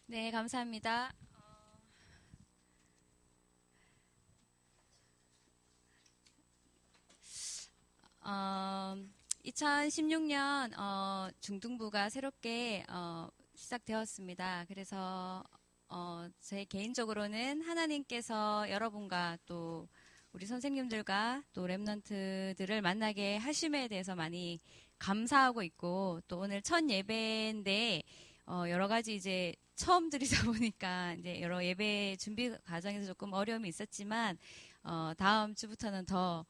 네, 감사합니다. 어, 2016년 중등부가 새롭게 시작되었습니다. 그래서 제 개인적으로는 하나님께서 여러분과 또 우리 선생님들과 또 랩런트들을 만나게 하심에 대해서 많이 감사하고 있고, 또 오늘 첫 예배인데 여러 가지 이제 처음 드리다 보니까 이제 여러 예배 준비 과정에서 조금 어려움이 있었지만 다음 주부터는 더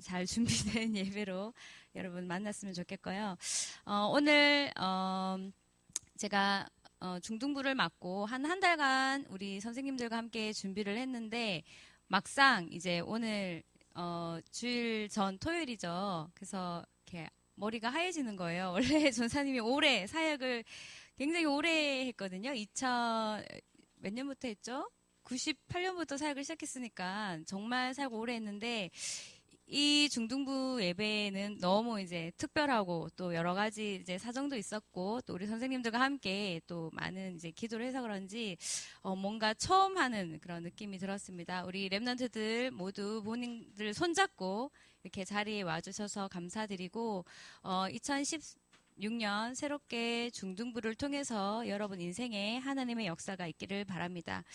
잘 준비된 예배로 여러분 만났으면 좋겠고요. 오늘 제가 중등부를 맡고 한 달간 우리 선생님들과 함께 준비를 했는데 막상 이제 오늘 주일 전 토요일이죠. 그래서 이렇게 머리가 하얘지는 거예요. 원래 전사님이 오래 사역을 굉장히 오래 했거든요. 2000 몇 년부터 했죠? 98년부터 사역을 시작했으니까 정말 사역 오래 했는데 이 중등부 예배는 너무 이제 특별하고 또 여러 가지 이제 사정도 있었고 또 우리 선생님들과 함께 또 많은 이제 기도를 해서 그런지 뭔가 처음 하는 그런 느낌이 들었습니다. 우리 랩런트들 모두 본인들 손잡고 이렇게 자리에 와주셔서 감사드리고 2016년 새롭게 중등부를 통해서 여러분 인생에 하나님의 역사가 있기를 바랍니다.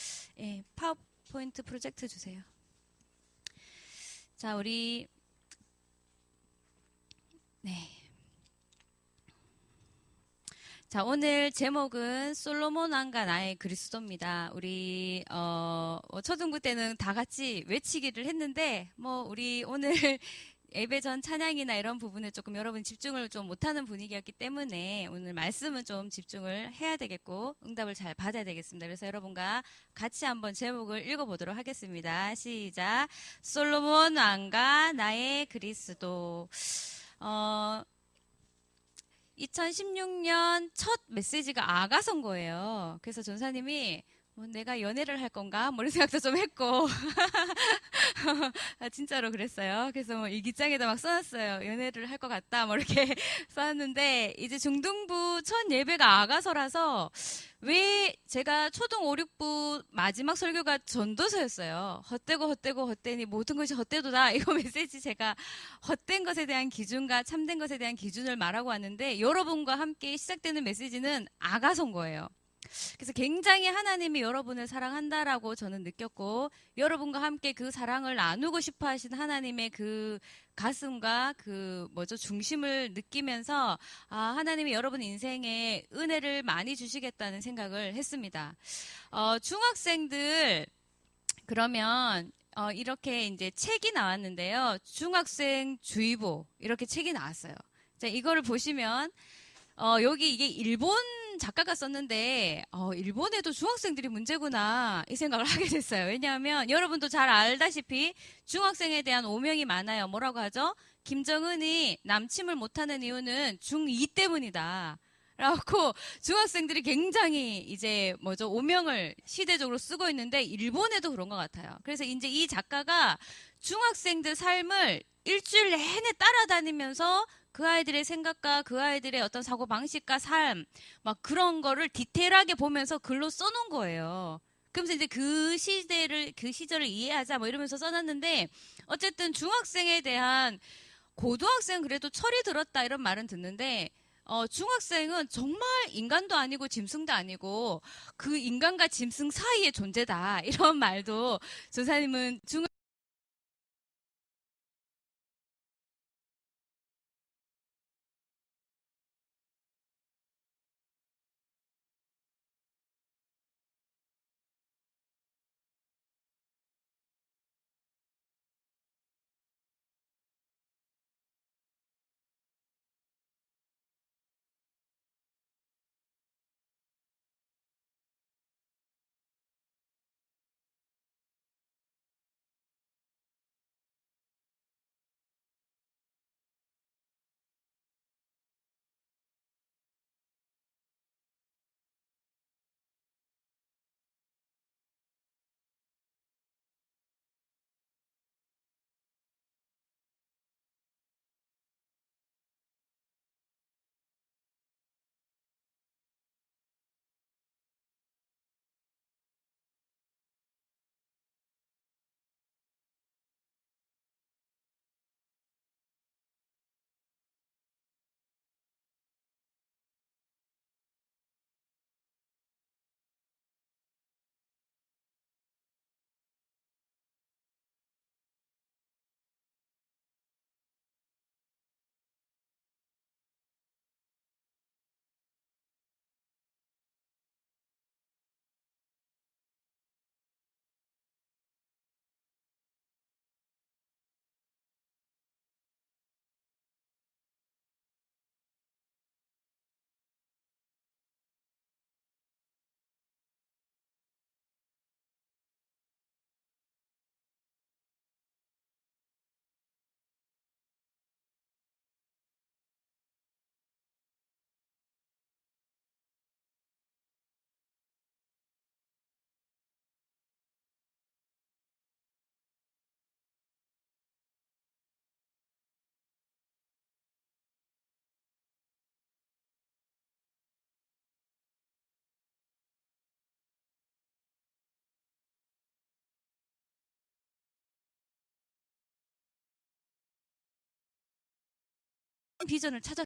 예, 파워포인트 프로젝트 주세요. 자, 네. 자, 오늘 제목은 솔로몬 왕과 나의 그리스도입니다. 우리, 초등부 때는 다 같이 외치기를 했는데, 우리 오늘 예배 전 찬양이나 이런 부분에 조금 여러분 집중을 좀 못하는 분위기였기 때문에 오늘 말씀은 좀 집중을 해야 되겠고, 응답을 잘 받아야 되겠습니다. 그래서 여러분과 같이 한번 제목을 읽어보도록 하겠습니다. 시작. 솔로몬 왕과 나의 그리스도. 어, 2016년 첫 메시지가 아가선 거예요. 그래서 전사님이 내가 연애를 할 건가? 뭐 이런 생각도 좀 했고 진짜로 그랬어요. 그래서 일기장에다 막 써놨어요. 연애를 할 것 같다. 뭐 이렇게 써놨는데 이제 중등부 첫 예배가 아가서라서 왜 제가 초등 5, 6부 마지막 설교가 전도서였어요. 헛되고 헛되고 헛되니 모든 것이 헛되도다. 이거 메시지 제가 헛된 것에 대한 기준과 참된 것에 대한 기준을 말하고 왔는데 여러분과 함께 시작되는 메시지는 아가서인 거예요. 그래서 굉장히 하나님이 여러분을 사랑한다라고 저는 느꼈고 여러분과 함께 그 사랑을 나누고 싶어 하신 하나님의 그 가슴과 그 뭐죠 중심을 느끼면서 하나님이 여러분 인생에 은혜를 많이 주시겠다는 생각을 했습니다. 중학생들 그러면 이렇게 이제 책이 나왔는데요. 중학생 주의보 이렇게 책이 나왔어요. 자, 이거를 보시면 여기 이게 일본 작가가 썼는데, 일본에도 중학생들이 문제구나, 이 생각을 하게 됐어요. 왜냐하면 여러분도 잘 알다시피 중학생에 대한 오명이 많아요. 뭐라고 하죠? 김정은이 남침을 못하는 이유는 중2 때문이다. 라고 중학생들이 굉장히 이제 뭐죠? 오명을 시대적으로 쓰고 있는데, 일본에도 그런 것 같아요. 그래서 이제 이 작가가 중학생들 삶을 일주일 내내 따라다니면서 그 아이들의 생각과 그 아이들의 어떤 사고 방식과 삶, 막 그런 거를 디테일하게 보면서 글로 써놓은 거예요. 그러면서 이제 그 시절을 이해하자 뭐 이러면서 써놨는데, 어쨌든 중학생에 대한 고등학생은 그래도 철이 들었다 이런 말은 듣는데, 중학생은 정말 인간도 아니고 짐승도 아니고 그 인간과 짐승 사이의 존재다. 이런 말도 조사님은 비전을 찾아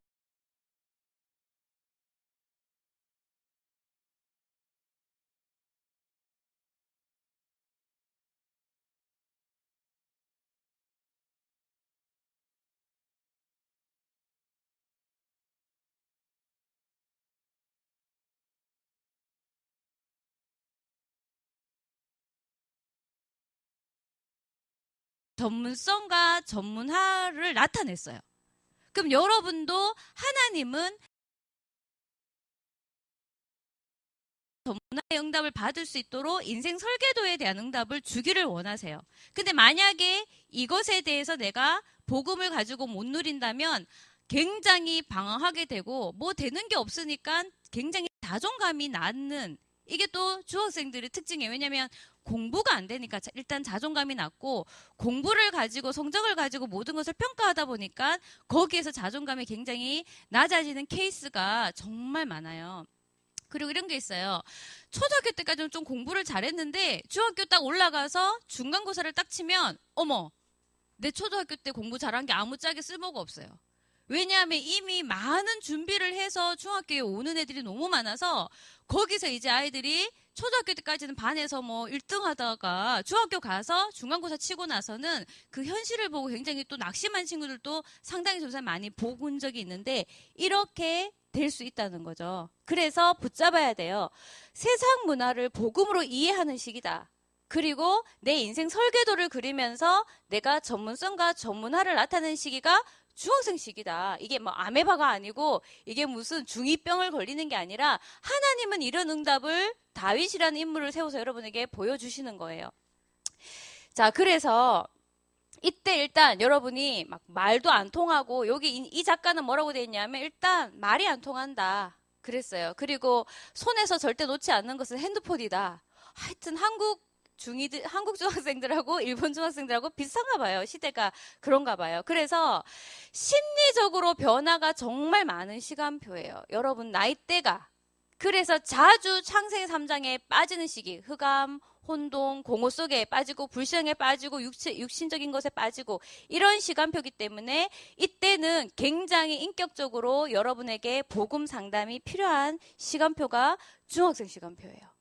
전문성과 전문화를 나타냈어요. 그럼 여러분도 하나님은 전문화의 응답을 받을 수 있도록 인생 설계도에 대한 응답을 주기를 원하세요. 근데 만약에 이것에 대해서 내가 복음을 가지고 못 누린다면 굉장히 방황하게 되고 뭐 되는 게 없으니까 굉장히 자존감이 낮는, 이게 또 중학생들의 특징이에요. 왜냐하면 공부가 안 되니까 일단 자존감이 낮고, 공부를 가지고 성적을 가지고 모든 것을 평가하다 보니까 거기에서 자존감이 굉장히 낮아지는 케이스가 정말 많아요. 그리고 이런 게 있어요. 초등학교 때까지는 좀 공부를 잘했는데 중학교 딱 올라가서 중간고사를 딱 치면 어머, 내 초등학교 때 공부 잘한 게 아무짝에 쓸모가 없어요. 왜냐하면 이미 많은 준비를 해서 중학교에 오는 애들이 너무 많아서 거기서 이제 아이들이 초등학교 때까지는 반에서 뭐 1등 하다가 중학교 가서 중간고사 치고 나서는 그 현실을 보고 굉장히 또 낙심한 친구들도 상당히 좀 많이 본 적이 있는데, 이렇게 될 수 있다는 거죠. 그래서 붙잡아야 돼요. 세상 문화를 복음으로 이해하는 시기다. 그리고 내 인생 설계도를 그리면서 내가 전문성과 전문화를 나타내는 시기가 중학생 시기다. 이게 뭐 아메바가 아니고 이게 무슨 중2병을 걸리는 게 아니라 하나님은 이런 응답을 다윗이라는 인물을 세워서 여러분에게 보여주시는 거예요. 자, 그래서 이때 일단 여러분이 막 말도 안 통하고, 여기 이 작가는 뭐라고 돼 있냐면 일단 말이 안 통한다 그랬어요. 그리고 손에서 절대 놓지 않는 것은 핸드폰이다. 하여튼 한국 중학생들하고 일본 중학생들하고 비슷한가 봐요. 시대가 그런가 봐요. 그래서 심리적으로 변화가 정말 많은 시간표예요. 여러분 나이대가. 그래서 자주 창세기 3장에 빠지는 시기, 흑암, 혼동, 공허 속에 빠지고 불신앙에 빠지고 육신적인 것에 빠지고 이런 시간표이기 때문에 이때는 굉장히 인격적으로 여러분에게 복음 상담이 필요한 시간표가 중학생 시간표예요.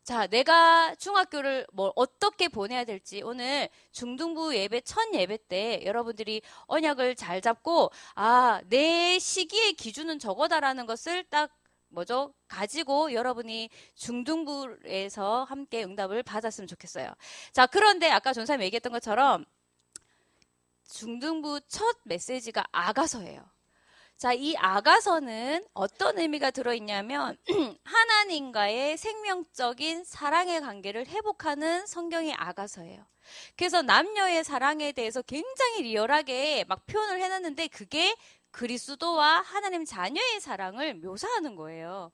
자, 내가 중학교를 어떻게 보내야 될지 오늘 중등부 예배 첫 예배 때 여러분들이 언약을 잘 잡고, 내 시기의 기준은 저거다라는 것을 딱 가지고 여러분이 중등부에서 함께 응답을 받았으면 좋겠어요. 자, 그런데 아까 전사님이 얘기했던 것처럼 중등부 첫 메시지가 아가서예요. 자, 이 아가서는 어떤 의미가 들어있냐면 하나님과의 생명적인 사랑의 관계를 회복하는 성경의 아가서예요. 그래서 남녀의 사랑에 대해서 굉장히 리얼하게 막 표현을 해놨는데 그게 그리스도와 하나님 자녀의 사랑을 묘사하는 거예요.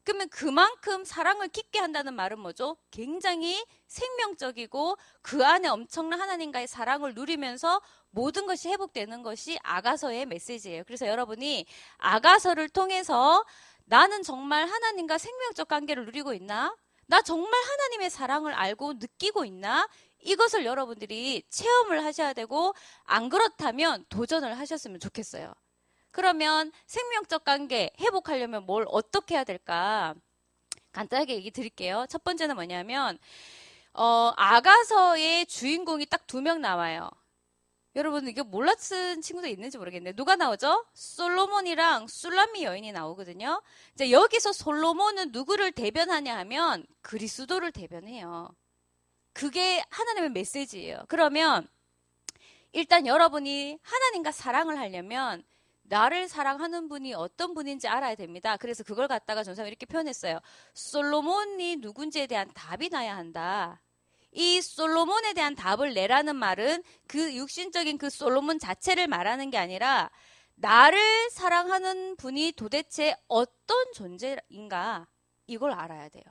그러면 그만큼 사랑을 깊게 한다는 말은 뭐죠? 굉장히 생명적이고 그 안에 엄청난 하나님과의 사랑을 누리면서 모든 것이 회복되는 것이 아가서의 메시지예요. 그래서 여러분이 아가서를 통해서 나는 정말 하나님과 생명적 관계를 누리고 있나? 나 정말 하나님의 사랑을 알고 느끼고 있나? 이것을 여러분들이 체험을 하셔야 되고, 안 그렇다면 도전을 하셨으면 좋겠어요. 그러면 생명적 관계 회복하려면 뭘 어떻게 해야 될까? 간단하게 얘기 드릴게요. 첫 번째는 뭐냐면 아가서의 주인공이 딱 2명 나와요. 여러분 이게 몰랐던 친구도 있는지 모르겠네. 누가 나오죠? 솔로몬이랑 술람미 여인이 나오거든요. 이제 여기서 솔로몬은 누구를 대변하냐 하면 그리스도를 대변해요. 그게 하나님의 메시지예요. 그러면 일단 여러분이 하나님과 사랑을 하려면 나를 사랑하는 분이 어떤 분인지 알아야 됩니다. 그래서 그걸 갖다가 전사님이 이렇게 표현했어요. 솔로몬이 누군지에 대한 답이 나야 한다. 이 솔로몬에 대한 답을 내라는 말은 그 육신적인 그 솔로몬 자체를 말하는 게 아니라 나를 사랑하는 분이 도대체 어떤 존재인가, 이걸 알아야 돼요.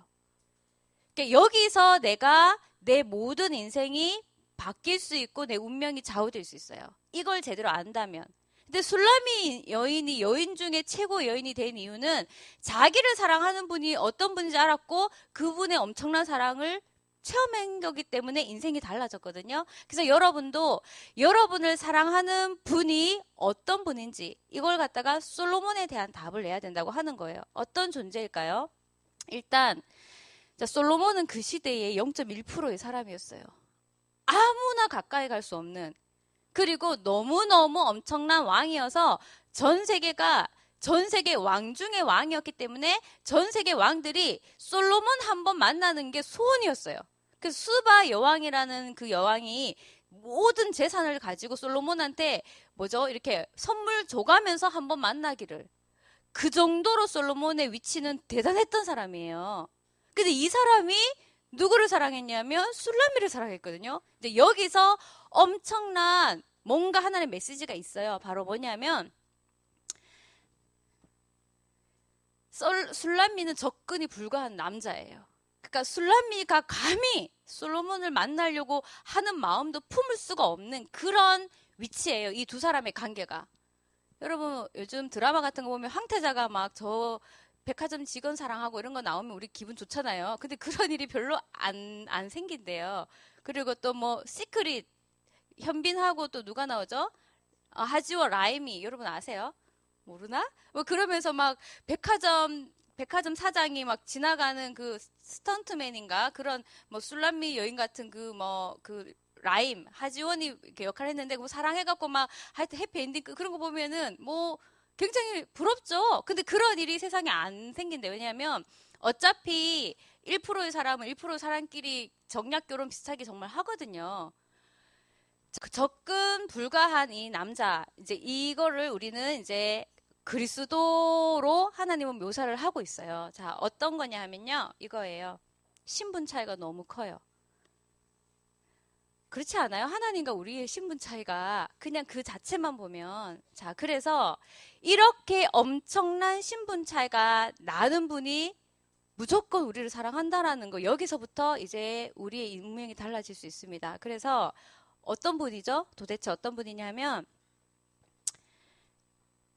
그러니까 여기서 내가 내 모든 인생이 바뀔 수 있고 내 운명이 좌우될 수 있어요. 이걸 제대로 안다면. 근데 술라미 여인이 여인 중에 최고 여인이 된 이유는 자기를 사랑하는 분이 어떤 분인지 알았고 그분의 엄청난 사랑을 체험한 거기 때문에 인생이 달라졌거든요. 그래서 여러분도 여러분을 사랑하는 분이 어떤 분인지 이걸 갖다가 솔로몬에 대한 답을 내야 된다고 하는 거예요. 어떤 존재일까요? 일단 솔로몬은 그 시대의 0.1%의 사람이었어요. 아무나 가까이 갈 수 없는, 그리고 너무너무 엄청난 왕이어서 전 세계 왕 중의 왕이었기 때문에 전 세계 왕들이 솔로몬 한번 만나는 게 소원이었어요. 그 수바 여왕이라는 그 여왕이 모든 재산을 가지고 솔로몬한테 이렇게 선물 줘가면서 한번 만나기를. 그 정도로 솔로몬의 위치는 대단했던 사람이에요. 근데 이 사람이 누구를 사랑했냐면 술라미를 사랑했거든요. 이제 여기서 엄청난 뭔가 하나의 메시지가 있어요. 바로 뭐냐면 술라미는 접근이 불가한 남자예요. 그러니까 술라미가 감히 솔로몬을 만나려고 하는 마음도 품을 수가 없는 그런 위치예요. 이 두 사람의 관계가. 여러분 요즘 드라마 같은 거 보면 황태자가 막 백화점 직원 사랑하고 이런 거 나오면 우리 기분 좋잖아요. 근데 그런 일이 별로 안 생긴대요. 그리고 또 시크릿 현빈하고 또 누가 나오죠? 하지워 라임이, 여러분 아세요? 모르나? 그러면서 막 백화점 사장이 막 지나가는 그 스턴트맨인가 그런 술람미 여인 같은 그 라임 하지원이 이렇게 역할을 했는데 사랑해갖고 막 하여튼 해피엔딩 그런 거 보면은 굉장히 부럽죠. 근데 그런 일이 세상에 안 생긴대. 왜냐하면 어차피 1%의 사람은 1%의 사람끼리 정략 결혼 비슷하게 정말 하거든요. 접근 불가한 이 남자, 이제 이거를 우리는 이제 그리스도로 하나님은 묘사를 하고 있어요. 자, 어떤 거냐 하면요. 이거예요. 신분 차이가 너무 커요. 그렇지 않아요? 하나님과 우리의 신분 차이가 그냥 그 자체만 보면. 자, 그래서 이렇게 엄청난 신분 차이가 나는 분이 무조건 우리를 사랑한다라는 거, 여기서부터 이제 우리의 운명이 달라질 수 있습니다. 그래서 어떤 분이죠? 도대체 어떤 분이냐면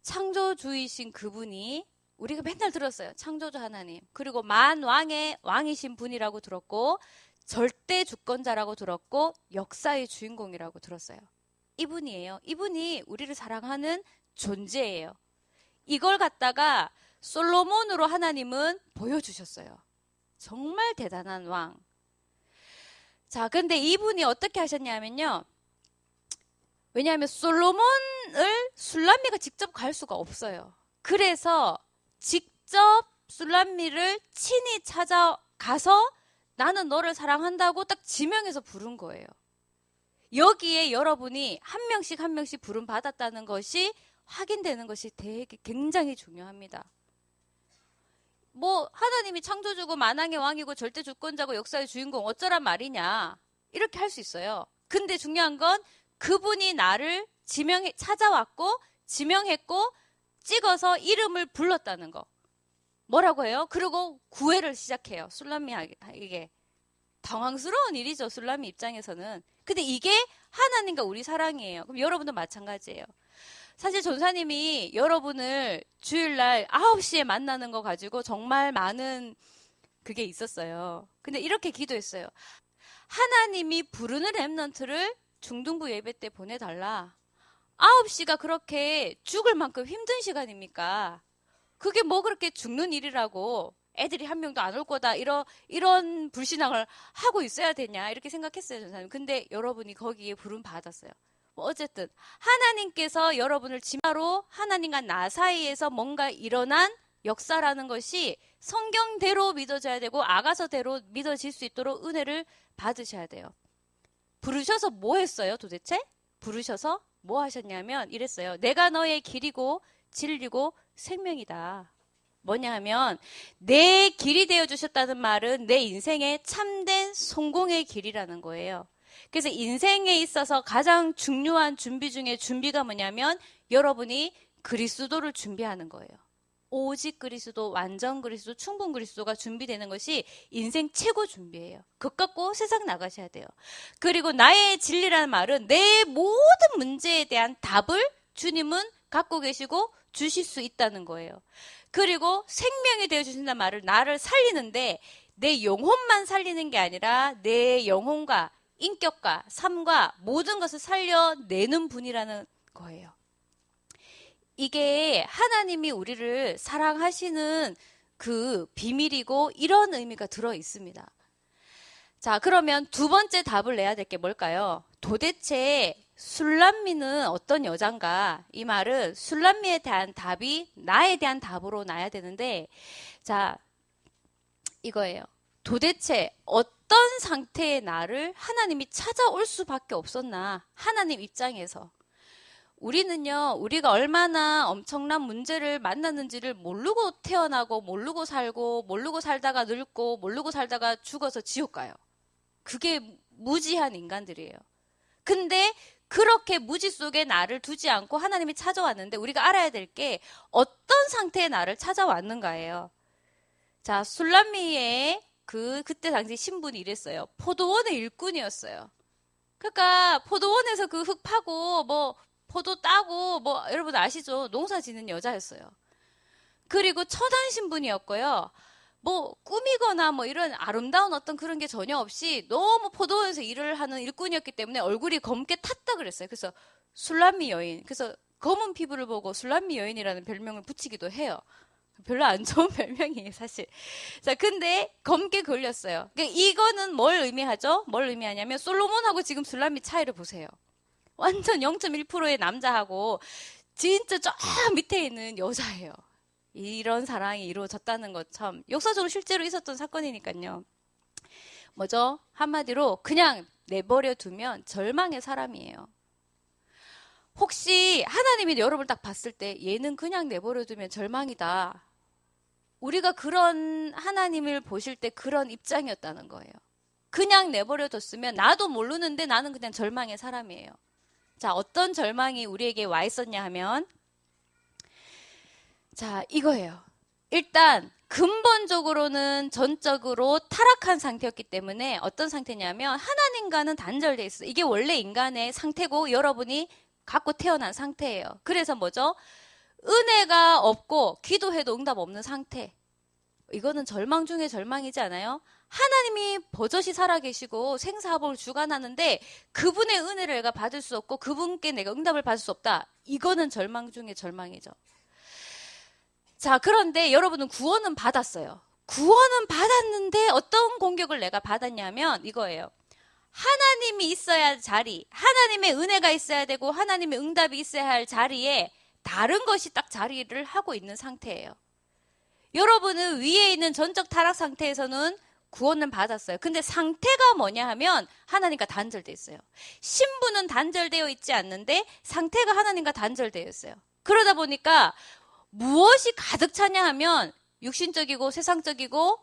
창조주이신 그분이, 우리가 맨날 들었어요. 창조주 하나님. 그리고 만왕의 왕이신 분이라고 들었고 절대 주권자라고 들었고 역사의 주인공이라고 들었어요. 이분이에요. 이분이 우리를 사랑하는 존재예요. 이걸 갖다가 솔로몬으로 하나님은 보여주셨어요. 정말 대단한 왕. 자, 근데 이분이 어떻게 하셨냐면요. 왜냐하면 솔로몬을 술람미가 직접 갈 수가 없어요. 그래서 직접 술람미를 친히 찾아가서 나는 너를 사랑한다고 딱 지명해서 부른 거예요. 여기에 여러분이 한 명씩 한 명씩 부름 받았다는 것이 확인되는 것이 되게 굉장히 중요합니다. 하나님이 창조주고 만왕의 왕이고 절대 주권자고 역사의 주인공 어쩌란 말이냐 이렇게 할 수 있어요. 근데 중요한 건 그분이 나를 찾아왔고 지명했고 찍어서 이름을 불렀다는 거. 뭐라고 해요? 그리고 구애를 시작해요. 술람미에게. 당황스러운 일이죠. 술람미 입장에서는. 근데 이게 하나님과 우리 사랑이에요. 그럼 여러분도 마찬가지예요. 사실 전사님이 여러분을 주일날 9시에 만나는 거 가지고 정말 많은 그게 있었어요. 근데 이렇게 기도했어요. 하나님이 부르는 렘넌트를 중등부 예배 때 보내달라. 9시가 그렇게 죽을 만큼 힘든 시간입니까? 그게 그렇게 죽는 일이라고 애들이 한 명도 안 올 거다 이런 불신앙을 하고 있어야 되냐 이렇게 생각했어요. 전사님. 근데 여러분이 거기에 부름 받았어요. 어쨌든 하나님께서 여러분을 진짜로 하나님과 나 사이에서 뭔가 일어난 역사라는 것이 성경대로 믿어져야 되고 아가서대로 믿어질 수 있도록 은혜를 받으셔야 돼요. 부르셔서 뭐 했어요 도대체? 부르셔서 뭐 하셨냐면 이랬어요. 내가 너의 길이고 진리고 생명이다. 뭐냐 하면 내 길이 되어주셨다는 말은 내 인생의 참된 성공의 길이라는 거예요. 그래서 인생에 있어서 가장 중요한 준비 중에 준비가 뭐냐면 여러분이 그리스도를 준비하는 거예요. 오직 그리스도, 완전 그리스도, 충분 그리스도가 준비되는 것이 인생 최고 준비예요. 그것 갖고 세상 나가셔야 돼요. 그리고 나의 진리라는 말은 내 모든 문제에 대한 답을 주님은 갖고 계시고 주실 수 있다는 거예요. 그리고 생명이 되어주신다는 말을 나를 살리는데 내 영혼만 살리는 게 아니라 내 영혼과 인격과 삶과 모든 것을 살려내는 분이라는 거예요. 이게 하나님이 우리를 사랑하시는 그 비밀이고 이런 의미가 들어 있습니다. 자, 그러면 두 번째 답을 내야 될 게 뭘까요? 도대체 술람미는 어떤 여잔가? 이 말은 술람미에 대한 답이 나에 대한 답으로 나야 되는데, 자, 이거예요. 도대체 어떤 상태의 나를 하나님이 찾아올 수밖에 없었나? 하나님 입장에서. 우리는요, 우리가 얼마나 엄청난 문제를 만났는지를 모르고 태어나고, 모르고 살고, 모르고 살다가 늙고, 모르고 살다가 죽어서 지옥 가요. 그게 무지한 인간들이에요. 근데 그렇게 무지 속에 나를 두지 않고 하나님이 찾아왔는데 우리가 알아야 될 게 어떤 상태의 나를 찾아왔는가예요. 자, 술람미의 그때 당시 신분이 이랬어요. 포도원의 일꾼이었어요. 그러니까 포도원에서 그 흙 파고 뭐 포도 따고 뭐 여러분 아시죠? 농사 짓는 여자였어요. 그리고 처단 신분이었고요. 뭐 꾸미거나 뭐 이런 아름다운 어떤 그런 게 전혀 없이 너무 포도원에서 일을 하는 일꾼이었기 때문에 얼굴이 검게 탔다 그랬어요. 그래서 술람미 여인. 그래서 검은 피부를 보고 술람미 여인이라는 별명을 붙이기도 해요. 별로 안 좋은 별명이에요, 사실. 자, 근데 검게 걸렸어요. 그러니까 이거는 뭘 의미하죠? 뭘 의미하냐면 솔로몬하고 지금 술람미 차이를 보세요. 완전 0.1%의 남자하고 진짜 저 밑에 있는 여자예요. 이런 사랑이 이루어졌다는 것 참 역사적으로 실제로 있었던 사건이니까요. 뭐죠? 한마디로 그냥 내버려 두면 절망의 사람이에요. 혹시 하나님이 여러분을 딱 봤을 때 얘는 그냥 내버려 두면 절망이다. 우리가 그런 하나님을 보실 때 그런 입장이었다는 거예요. 그냥 내버려 뒀으면 나도 모르는데 나는 그냥 절망의 사람이에요. 자, 어떤 절망이 우리에게 와 있었냐 하면 자, 이거예요. 일단 근본적으로는 전적으로 타락한 상태였기 때문에 어떤 상태냐면 하나님과는 단절돼 있어요. 이게 원래 인간의 상태고 여러분이 갖고 태어난 상태예요. 그래서 뭐죠? 은혜가 없고 기도해도 응답 없는 상태. 이거는 절망 중에 절망이지 않아요? 하나님이 버젓이 살아계시고 생사합을 주관하는데 그분의 은혜를 내가 받을 수 없고 그분께 내가 응답을 받을 수 없다. 이거는 절망 중에 절망이죠. 자, 그런데 여러분은 구원은 받았어요. 구원은 받았는데 어떤 공격을 내가 받았냐면 이거예요. 하나님이 있어야 할 자리, 하나님의 은혜가 있어야 되고 하나님의 응답이 있어야 할 자리에 다른 것이 딱 자리를 하고 있는 상태예요. 여러분은 위에 있는 전적 타락 상태에서는 구원은 받았어요. 근데 상태가 뭐냐 하면 하나님과 단절되어 있어요. 신분은 단절되어 있지 않는데 상태가 하나님과 단절되어 있어요. 그러다 보니까 무엇이 가득 차냐 하면 육신적이고 세상적이고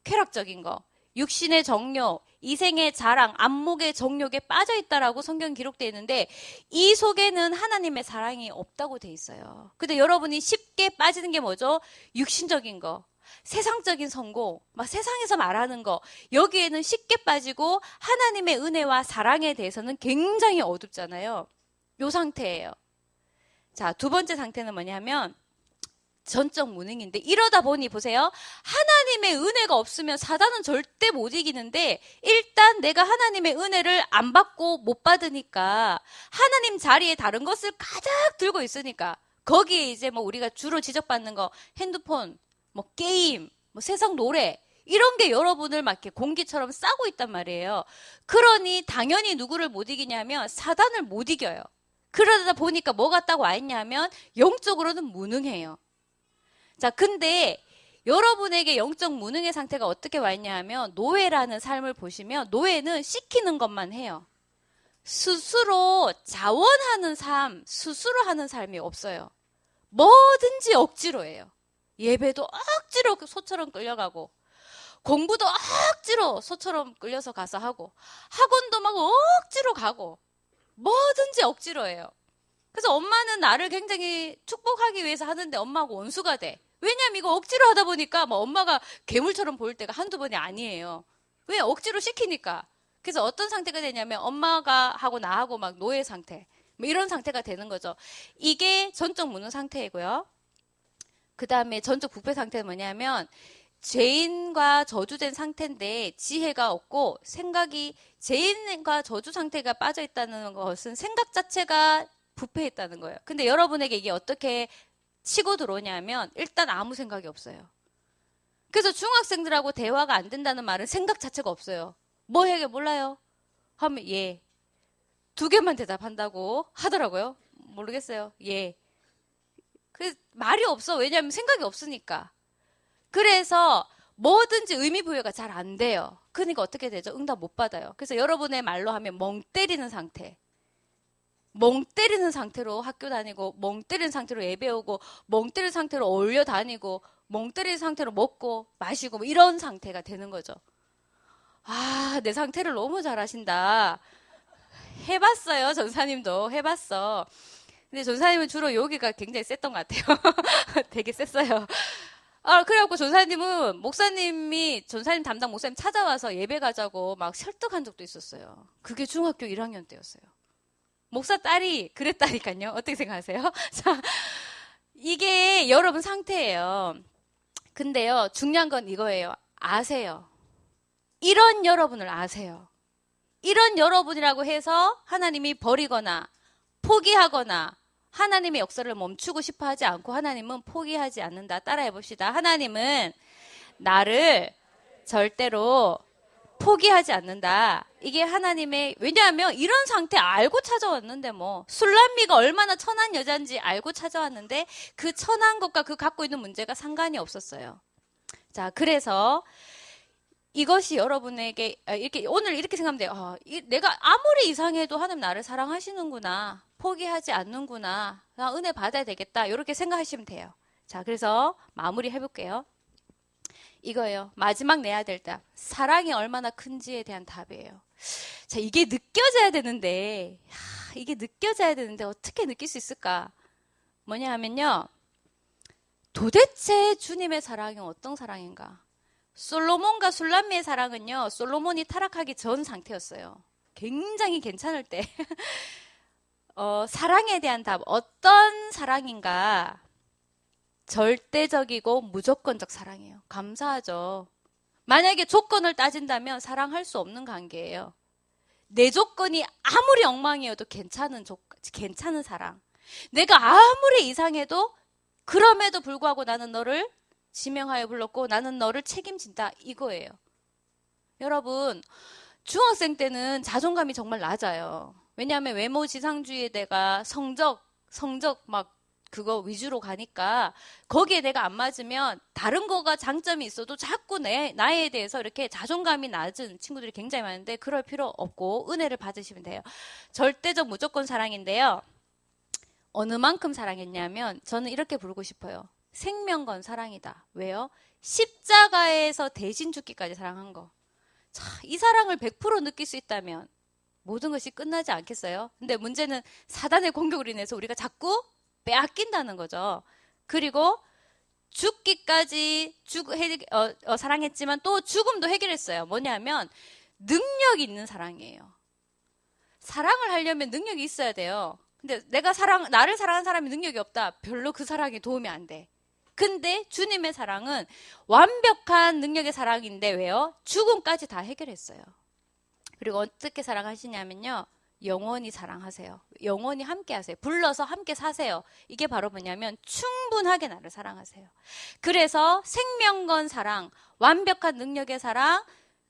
쾌락적인 거, 육신의 정욕, 이생의 자랑, 안목의 정욕에 빠져 있다라고 성경 기록되어 있는데 이 속에는 하나님의 사랑이 없다고 돼 있어요. 근데 여러분이 쉽게 빠지는 게 뭐죠? 육신적인 거, 세상적인 성공, 막 세상에서 말하는 거, 여기에는 쉽게 빠지고 하나님의 은혜와 사랑에 대해서는 굉장히 어둡잖아요. 요 상태예요. 자, 두 번째 상태는 뭐냐면 전적 무능인데 이러다 보니 보세요. 하나님의 은혜가 없으면 사단은 절대 못 이기는데 일단 내가 하나님의 은혜를 안 받고 못 받으니까 하나님 자리에 다른 것을 가득 들고 있으니까 거기에 이제 뭐 우리가 주로 지적받는 거 핸드폰, 뭐 게임, 뭐 세상 노래 이런 게 여러분을 막 이렇게 공기처럼 싸고 있단 말이에요. 그러니 당연히 누구를 못 이기냐면 사단을 못 이겨요. 그러다 보니까 뭐가 딱 와 있냐면 영적으로는 무능해요. 자, 근데 여러분에게 영적 무능의 상태가 어떻게 와 있냐 하면 노예라는 삶을 보시면 노예는 시키는 것만 해요. 스스로 자원하는 삶, 스스로 하는 삶이 없어요. 뭐든지 억지로 해요. 예배도 억지로 소처럼 끌려가고 공부도 억지로 소처럼 끌려서 가서 하고 학원도 막 억지로 가고 뭐든지 억지로 해요. 그래서 엄마는 나를 굉장히 축복하기 위해서 하는데 엄마하고 원수가 돼. 왜냐면 이거 억지로 하다 보니까 뭐 엄마가 괴물처럼 보일 때가 한두 번이 아니에요. 왜? 억지로 시키니까. 그래서 어떤 상태가 되냐면 엄마가 하고 나하고 막 노예 상태. 뭐 이런 상태가 되는 거죠. 이게 전적 무능 상태이고요. 그 다음에 전적 부패 상태는 뭐냐면 죄인과 저주된 상태인데 지혜가 없고 생각이 죄인과 저주 상태가 빠져 있다는 것은 생각 자체가 부패했다는 거예요. 근데 여러분에게 이게 어떻게 치고 들어오냐면 일단 아무 생각이 없어요. 그래서 중학생들하고 대화가 안 된다는 말은 생각 자체가 없어요. 뭐 해야 몰라요? 하면 예. 2개만 대답한다고 하더라고요. 모르겠어요. 예. 그 말이 없어. 왜냐하면 생각이 없으니까. 그래서 뭐든지 의미 부여가 잘 안 돼요. 그러니까 어떻게 되죠? 응답 못 받아요. 그래서 여러분의 말로 하면 멍 때리는 상태. 멍 때리는 상태로 학교 다니고, 멍 때리는 상태로 예배 오고, 멍 때리는 상태로 어울려 다니고, 멍 때리는 상태로 먹고 마시고 뭐 이런 상태가 되는 거죠. 아, 내 상태를 너무 잘 아신다. 해봤어요. 전사님도 해봤어. 근데 전사님은 주로 여기가 굉장히 셌던 것 같아요. 되게 셌어요. 그래갖고 전사님은 목사님이 전사님 담당 목사님 찾아와서 예배 가자고 막 설득한 적도 있었어요. 그게 중학교 1학년 때였어요. 목사 딸이 그랬다니까요. 어떻게 생각하세요? 자, 이게 여러분 상태예요. 근데요, 중요한 건 이거예요. 아세요. 이런 여러분을 아세요. 이런 여러분이라고 해서 하나님이 버리거나 포기하거나 하나님의 역사를 멈추고 싶어 하지 않고 하나님은 포기하지 않는다. 따라해 봅시다. 하나님은 나를 절대로 포기하지 않는다. 이게 하나님의, 왜냐하면 이런 상태 알고 찾아왔는데 뭐 술람미가 얼마나 천한 여자인지 알고 찾아왔는데 그 천한 것과 그 갖고 있는 문제가 상관이 없었어요. 자, 그래서 이것이 여러분에게 이렇게 오늘 이렇게 생각하면 돼요. 내가 아무리 이상해도 하나님 나를 사랑하시는구나. 포기하지 않는구나. 나 은혜 받아야 되겠다. 이렇게 생각하시면 돼요. 자, 그래서 마무리 해볼게요. 이거예요. 마지막 내야 될 답. 사랑이 얼마나 큰지에 대한 답이에요. 자, 이게 느껴져야 되는데 어떻게 느낄 수 있을까? 뭐냐 하면요. 도대체 주님의 사랑이 어떤 사랑인가? 솔로몬과 술람미의 사랑은요. 솔로몬이 타락하기 전 상태였어요. 굉장히 괜찮을 때. 사랑에 대한 답. 어떤 사랑인가? 절대적이고 무조건적 사랑이에요. 감사하죠. 만약에 조건을 따진다면 사랑할 수 없는 관계예요. 내 조건이 아무리 엉망이어도 괜찮은 사랑. 내가 아무리 이상해도 그럼에도 불구하고 나는 너를 지명하여 불렀고 나는 너를 책임진다. 이거예요. 여러분, 중학생 때는 자존감이 정말 낮아요. 왜냐하면 외모 지상주의에 내가 성적 막 그거 위주로 가니까 거기에 내가 안 맞으면 다른 거가 장점이 있어도 자꾸 나에 대해서 이렇게 자존감이 낮은 친구들이 굉장히 많은데 그럴 필요 없고 은혜를 받으시면 돼요. 절대적 무조건 사랑인데요. 어느 만큼 사랑했냐면 저는 이렇게 부르고 싶어요. 생명 건 사랑이다. 왜요? 십자가에서 대신 죽기까지 사랑한 거. 자, 이 사랑을 100% 느낄 수 있다면 모든 것이 끝나지 않겠어요? 근데 문제는 사단의 공격으로 인해서 우리가 자꾸 빼앗긴다는 거죠. 그리고 죽기까지 사랑했지만 또 죽음도 해결했어요. 뭐냐면 능력이 있는 사랑이에요. 사랑을 하려면 능력이 있어야 돼요. 근데 나를 사랑하는 사람이 능력이 없다. 별로 그 사랑에 도움이 안 돼. 근데 주님의 사랑은 완벽한 능력의 사랑인데 왜요? 죽음까지 다 해결했어요. 그리고 어떻게 사랑하시냐면요. 영원히 사랑하세요. 영원히 함께 하세요. 불러서 함께 사세요. 이게 바로 뭐냐면 충분하게 나를 사랑하세요. 그래서 생명 건 사랑, 완벽한 능력의 사랑,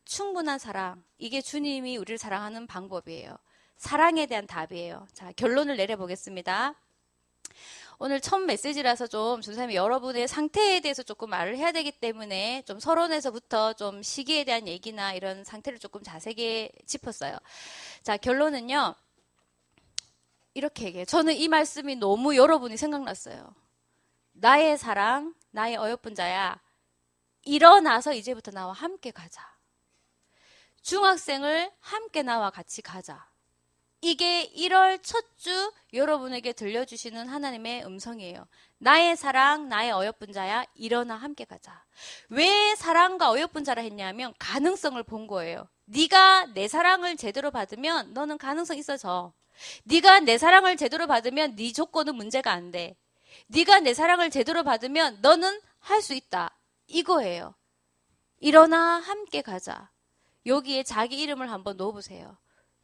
충분한 사랑. 이게 주님이 우리를 사랑하는 방법이에요. 사랑에 대한 답이에요. 자, 결론을 내려보겠습니다. 오늘 첫 메시지라서 좀 선생님이 여러분의 상태에 대해서 조금 말을 해야 되기 때문에 좀 서론에서부터 좀 시기에 대한 얘기나 이런 상태를 조금 자세히 짚었어요. 자, 결론은요. 이렇게 얘기해요. 저는 이 말씀이 너무 여러분이 생각났어요. 나의 사랑, 나의 어여쁜 자야. 일어나서 이제부터 나와 함께 가자. 중학생을 함께 나와 같이 가자. 이게 1월 첫 주 여러분에게 들려주시는 하나님의 음성이에요. 나의 사랑, 나의 어여쁜 자야, 일어나 함께 가자. 왜 사랑과 어여쁜 자라 했냐면 가능성을 본 거예요. 네가 내 사랑을 제대로 받으면 너는 가능성 있어져. 네가 내 사랑을 제대로 받으면 네 조건은 문제가 안 돼. 네가 내 사랑을 제대로 받으면 너는 할 수 있다. 이거예요. 일어나 함께 가자. 여기에 자기 이름을 한번 넣어보세요.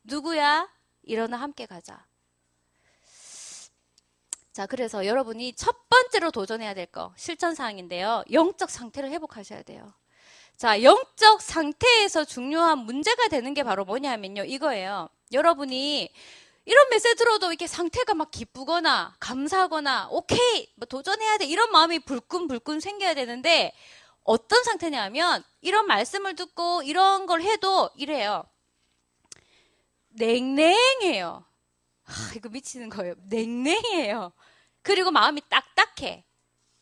누구야? 일어나 함께 가자. 자, 그래서 여러분이 첫 번째로 도전해야 될 거 실천사항인데요. 영적 상태를 회복하셔야 돼요. 자, 영적 상태에서 중요한 문제가 되는 게 바로 뭐냐면요. 이거예요. 여러분이 이런 메시지 들어도 이렇게 상태가 막 기쁘거나 감사하거나 오케이 뭐 도전해야 돼 이런 마음이 불끈불끈 생겨야 되는데 어떤 상태냐면 이런 말씀을 듣고 이런 걸 해도 이래요. 냉랭해요. 이거 미치는 거예요. 냉랭해요. 그리고 마음이 딱딱해.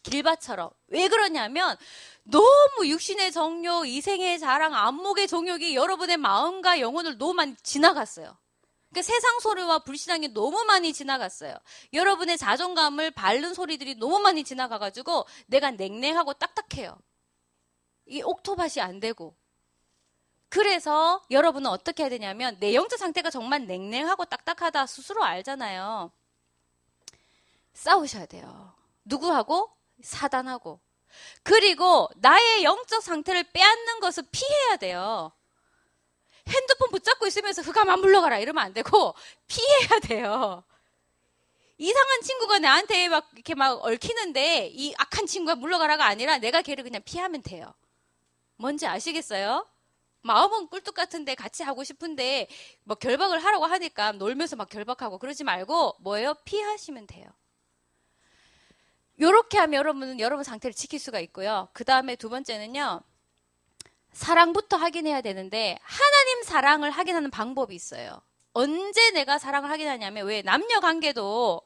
길바처럼. 왜 그러냐면 너무 육신의 정욕, 이생의 자랑, 안목의 정욕이 여러분의 마음과 영혼을 너무 많이 지나갔어요. 그러니까 세상 소리와 불신앙이 너무 많이 지나갔어요. 여러분의 자존감을 밟는 소리들이 너무 많이 지나가가지고 내가 냉랭하고 딱딱해요. 이게 옥토밭이 안 되고. 그래서 여러분은 어떻게 해야 되냐면 내 영적 상태가 정말 냉랭하고 딱딱하다 스스로 알잖아요. 싸우셔야 돼요. 누구하고? 사단하고. 그리고 나의 영적 상태를 빼앗는 것을 피해야 돼요. 핸드폰 붙잡고 있으면서 흑암아 물러가라 이러면 안 되고 피해야 돼요. 이상한 친구가 나한테 막 이렇게 막 얽히는데 이 악한 친구가 물러가라가 아니라 내가 걔를 그냥 피하면 돼요. 뭔지 아시겠어요? 마음은 꿀뚝 같은데 같이 하고 싶은데 뭐 결박을 하라고 하니까 놀면서 막 결박하고 그러지 말고 뭐예요? 피하시면 돼요. 요렇게 하면 여러분은 여러분 상태를 지킬 수가 있고요. 그 다음에 두 번째는요. 사랑부터 확인해야 되는데 하나님 사랑을 확인하는 방법이 있어요. 언제 내가 사랑을 확인하냐면 왜 남녀 관계도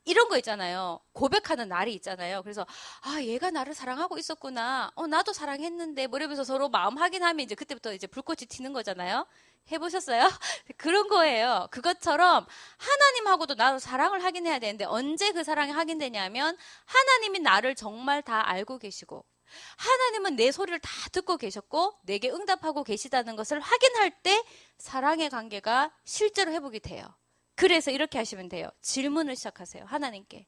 이런 거 있잖아요. 고백하는 날이 있잖아요. 그래서 아 얘가 나를 사랑하고 있었구나. 나도 사랑했는데 뭐 이러면서 서로 마음 확인하면 이제 그때부터 이제 불꽃이 튀는 거잖아요. 해보셨어요? 그런 거예요. 그것처럼 하나님하고도 나도 사랑을 확인해야 되는데 언제 그 사랑이 확인되냐면 하나님이 나를 정말 다 알고 계시고 하나님은 내 소리를 다 듣고 계셨고 내게 응답하고 계시다는 것을 확인할 때 사랑의 관계가 실제로 회복이 돼요. 그래서 이렇게 하시면 돼요. 질문을 시작하세요. 하나님께.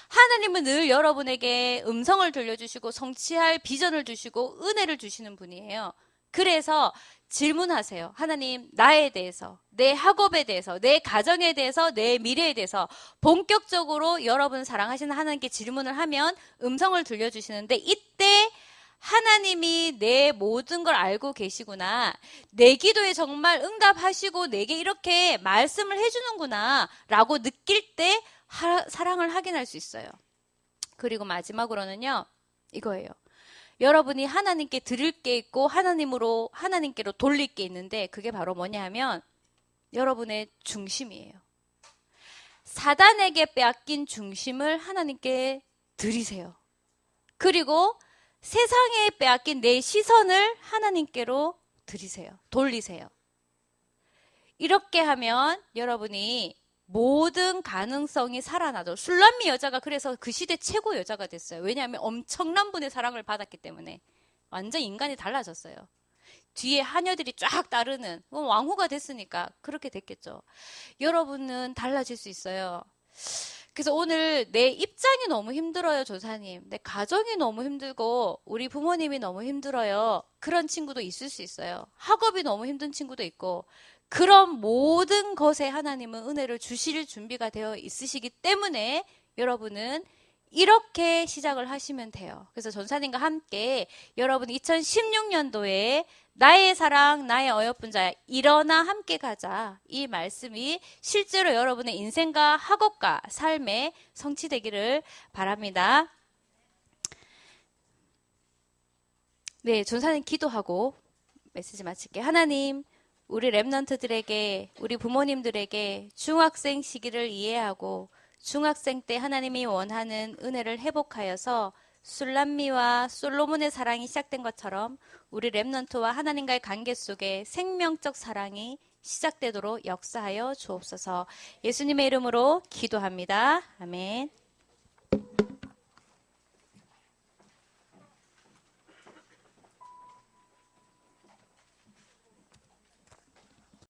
하나님은 늘 여러분에게 음성을 들려주시고 성취할 비전을 주시고 은혜를 주시는 분이에요. 그래서 질문하세요. 하나님, 나에 대해서, 내 학업에 대해서, 내 가정에 대해서, 내 미래에 대해서 본격적으로 여러분 사랑하시는 하나님께 질문을 하면 음성을 들려주시는데 이때 하나님이 내 모든 걸 알고 계시구나. 내 기도에 정말 응답하시고 내게 이렇게 말씀을 해주는구나 라고 느낄 때 사랑을 확인할 수 있어요. 그리고 마지막으로는요. 이거예요. 여러분이 하나님께 드릴 게 있고 하나님께로 돌릴 게 있는데 그게 바로 뭐냐 하면 여러분의 중심이에요. 사단에게 빼앗긴 중심을 하나님께 드리세요. 그리고 세상에 빼앗긴 내 시선을 하나님께로 드리세요. 돌리세요. 이렇게 하면 여러분이 모든 가능성이 살아나죠. 술람미 여자가 그래서 그 시대 최고 여자가 됐어요. 왜냐하면 엄청난 분의 사랑을 받았기 때문에 완전 인간이 달라졌어요. 뒤에 하녀들이 쫙 따르는 왕후가 됐으니까 그렇게 됐겠죠. 여러분은 달라질 수 있어요. 그래서 오늘 내 입장이 너무 힘들어요, 조사님. 내 가정이 너무 힘들고 우리 부모님이 너무 힘들어요. 그런 친구도 있을 수 있어요. 학업이 너무 힘든 친구도 있고 그런 모든 것에 하나님은 은혜를 주실 준비가 되어 있으시기 때문에 여러분은 이렇게 시작을 하시면 돼요. 그래서 전사님과 함께 여러분 2016년도에 나의 사랑, 나의 어여쁜 자야, 일어나 함께 가자. 이 말씀이 실제로 여러분의 인생과 학업과 삶에 성취되기를 바랍니다. 네, 전사님 기도하고 메시지 마칠게요. 하나님, 우리 랩런트들에게, 우리 부모님들에게 중학생 시기를 이해하고 중학생 때 하나님이 원하는 은혜를 회복하여서 술람미와 솔로몬의 사랑이 시작된 것처럼 우리 랩런트와 하나님과의 관계 속에 생명적 사랑이 시작되도록 역사하여 주옵소서. 예수님의 이름으로 기도합니다. 아멘.